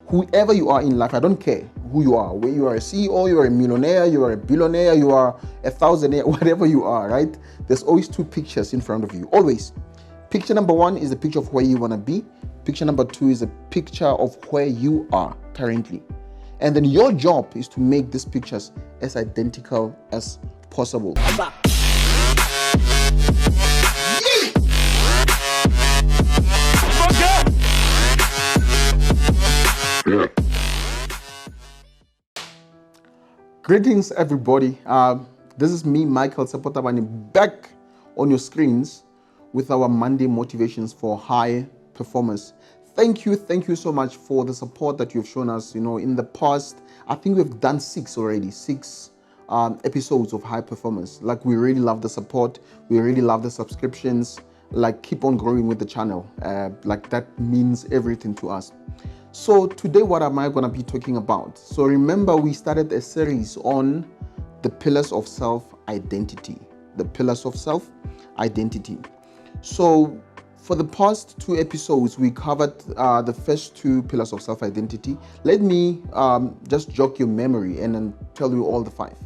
whoever you are in life, I don't care who you are, whether you are a CEO, you are a millionaire, you are a billionaire, you are a thousandaire, whatever you are, right? There's always two pictures in front of you, always. Picture number one is the picture of where you want to be. Picture number two is a picture of where you are currently. And then your job is to make these pictures as identical as possible. Greetings, everybody. This is me, Michael Sapotabani, back on your screens with our Monday motivations for high performance. Thank you so much for the support that you've shown us. In the past, I think we've done six episodes of high performance. Like, we really love the support. We really love the subscriptions. Like, keep on growing with the channel. Like, that means everything to us. So today, what am I going to be talking about? So remember, we started a series on the pillars of self-identity. The pillars of self-identity. So for the past two episodes, we covered the first two pillars of self-identity. Let me just jog your memory and then tell you all the five.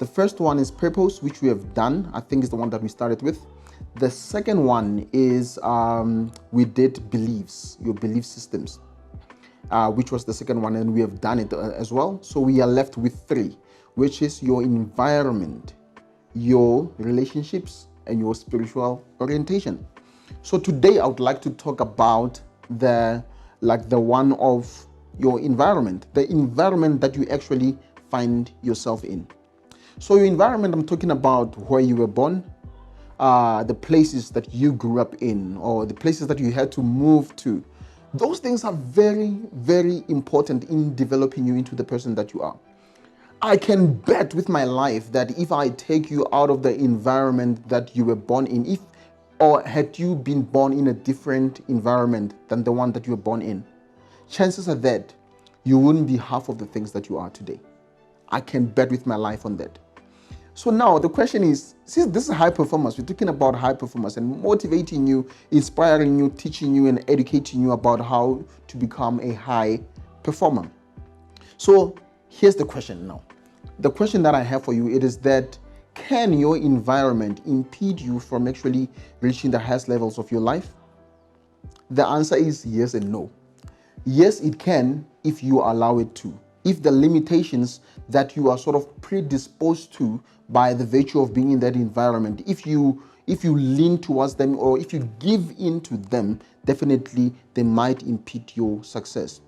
The first one is purpose, which we have done. I think is the one that we started with. The second one is we did beliefs, your belief systems. Which was the second one, and we have done it as well. So we are left with three, which is your environment, your relationships, and your spiritual orientation. So today I would like to talk about the one of your environment, the environment that you actually find yourself in. So your environment, I'm talking about where you were born, the places that you grew up in, or the places that you had to move to. Those things are very, very important in developing you into the person that you are. I can bet with my life that if I take you out of the environment that you were born in, or had you been born in a different environment than the one that you were born in, chances are that you wouldn't be half of the things that you are today. I can bet with my life on that. So now the question is, since this is high performance, we're talking about high performance and motivating you, inspiring you, teaching you, and educating you about how to become a high performer. So here's the question now. The question that I have for you, it is that, can your environment impede you from actually reaching the highest levels of your life? The answer is yes and no. Yes, it can if you allow it to. If the limitations that you are sort of predisposed to by the virtue of being in that environment, if you lean towards them or if you give in to them, definitely they might impede your success.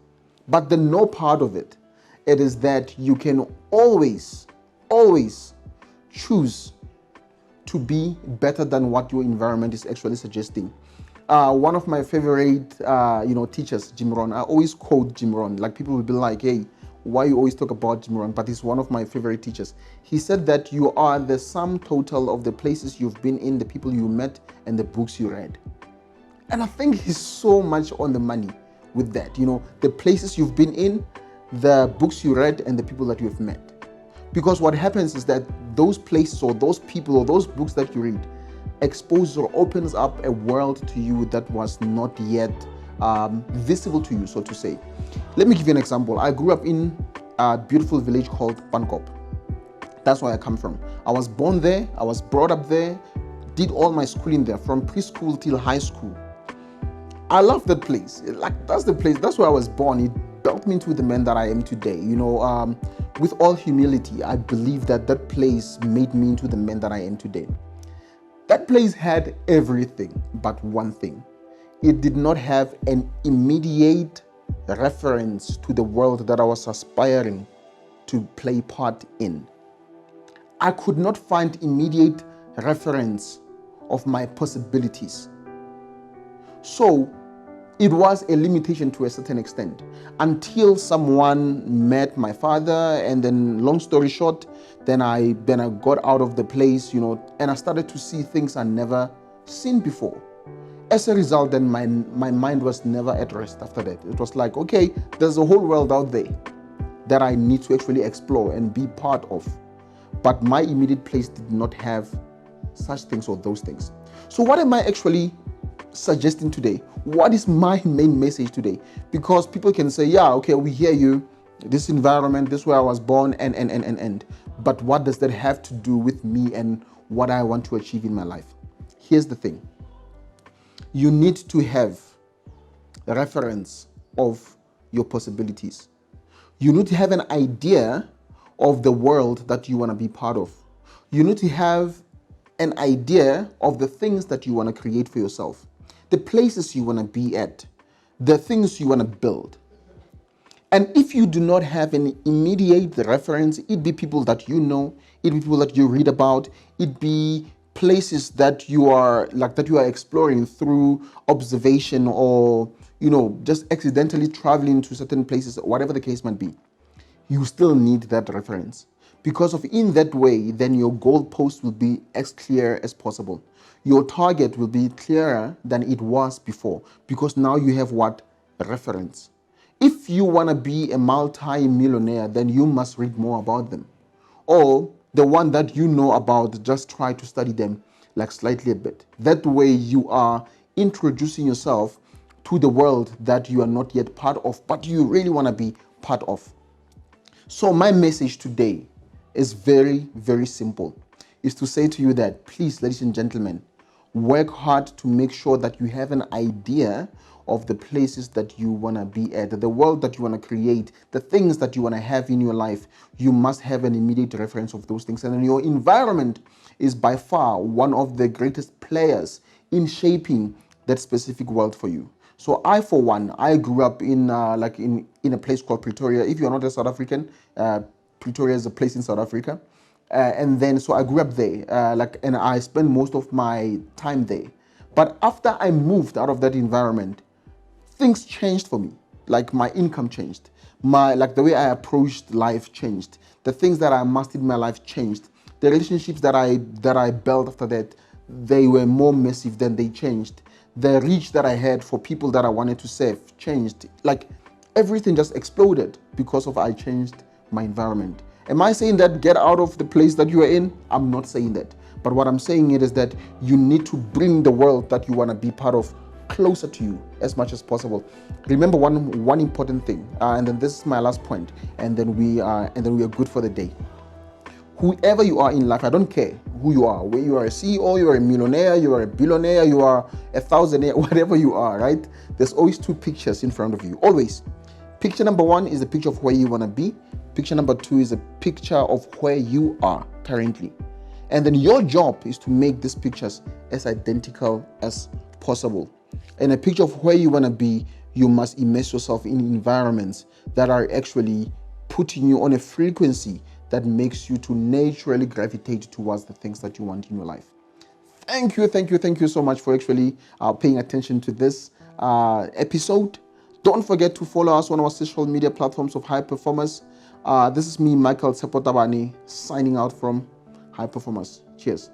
But the no part of it is that you can always choose to be better than what your environment is actually suggesting. One of my favorite teachers, Jim Rohn, I always quote Jim Rohn. Like, people will be like, hey, why you always talk about Jim Rohn? But he's one of my favorite teachers. He said that you are the sum total of the places you've been in, the people you met, and the books you read. And I think he's so much on the money with that. The places you've been in, the books you read, and the people that you've met. Because what happens is that those places or those people or those books that you read exposes or opens up a world to you that was not yet visible to you, so to say. Let me give you an example. I grew up in a beautiful village called Pankop. That's where I come from. I was born there, I was brought up there, did all my schooling there, from preschool till high school. I love that place. That's the place, that's where I was born. It built me into the man that I am today. With all humility, I believe that place made me into the man that I am today. That place had everything but one thing. It did not have an immediate reference to the world that I was aspiring to play part in. I could not find immediate reference of my possibilities. So it was a limitation to a certain extent until someone met my father, and then, long story short, then I got out of the place, and I started to see things I never seen before. As a result, then my mind was never at rest after that. It was like, okay, there's a whole world out there that I need to actually explore and be part of. But my immediate place did not have such things or those things. So what am I actually suggesting today? What is my main message today? Because people can say, yeah, okay, we hear you, this environment, this is where I was born, and. But what does that have to do with me and what I want to achieve in my life? Here's the thing. You need to have a reference of your possibilities. You need to have an idea of the world that you want to be part of. You need to have an idea of the things that you want to create for yourself, the places you want to be at, the things you want to build. And if you do not have an immediate reference, it be people that you know, it be people that you read about, it be places that you are exploring through observation, or just accidentally traveling to certain places, whatever the case might be, you still need that reference. Because in that way, then your goalpost will be as clear as possible. Your target will be clearer than it was before, because now you have what? Reference. If you want to be a multi-millionaire, then you must read more about them. Or the one that you know about, just try to study them like slightly a bit. That way you are introducing yourself to the world that you are not yet part of, but you really want to be part of. So my message today is very, very simple. Is to say to you that, please, ladies and gentlemen, work hard to make sure that you have an idea of the places that you want to be at, the world that you want to create, the things that you want to have in your life. You must have an immediate reference of those things. And then your environment is by far one of the greatest players in shaping that specific world for you. So I, for one, I grew up in a place called Pretoria. If you're not a South African, Pretoria is a place in South Africa. And then, so I grew up there, and I spent most of my time there. But after I moved out of that environment, things changed for me. Like my income changed. The way I approached life changed. The things that I mastered in my life changed. The relationships that I built after that, they were more massive than they changed. The reach that I had for people that I wanted to serve changed. Like everything just exploded because I changed my environment. Am I saying that get out of the place that you are in? I'm not saying that. But what I'm saying is that you need to bring the world that you want to be part of closer to you as much as possible. Remember one important thing, and then this is my last point, and then we are good for the day. Whoever you are in life, I don't care who you are, whether you are a CEO, you are a millionaire, you are a billionaire, you are a thousandaire, whatever you are, right? There's always two pictures in front of you, always. Picture number one is the picture of where you want to be. Picture number two is a picture of where you are currently. And then your job is to make these pictures as identical as possible. In a picture of where you want to be, you must immerse yourself in environments that are actually putting you on a frequency that makes you to naturally gravitate towards the things that you want in your life. Thank you so much for actually paying attention to this episode. Don't forget to follow us on our social media platforms of High Performers. This is me, Michael Sepotabani, signing out from High Performers. Cheers.